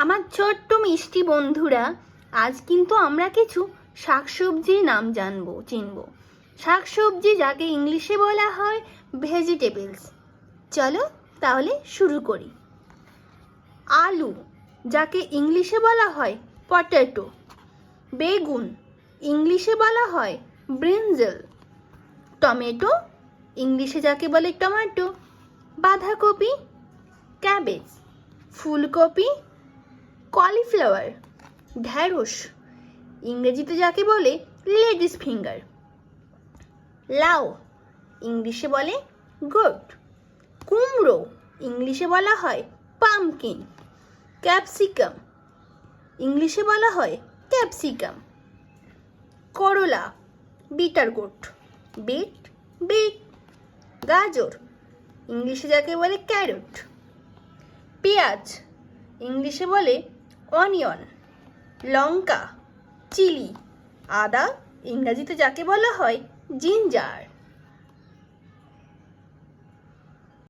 আমার ছোট্ট মিষ্টি বন্ধুরা, আজ কিন্তু আমরা কিছু শাকসবজির নাম চিনব। শাকসবজি যাকে ইংলিশে বলা হয় ভেজিটেবলস। চলো তাহলে শুরু করি। আলু যাকে ইংলিশে বলা হয় পটেটো। বেগুন ইংলিশে বলা হয় ব্রিনজল। টমেটো ইংলিশে যাকে বলে টমেটো। বাঁধাকপি ক্যাবেজ। ফুলকপি কলিফ্লাওয়ার। ঢ্যাঁড়স ইংরেজিতে যাকে বলে লেডিস ফিঙ্গার। লাউ ইংলিশে বলে গোট। কুমড়ো ইংলিশে বলা হয় পামকিন। ক্যাপসিকাম ইংলিশে বলা হয় ক্যাপসিকাম। করলা বিটার গোট। Bit bit. গাজর ইংলিশে যাকে বলে ক্যারট। পেঁয়াজ ইংলিশে বলে অনিয়ন। লঙ্কা চিলি। আদা ইংরেজিতে যাকে বলা হয় জিঞ্জার।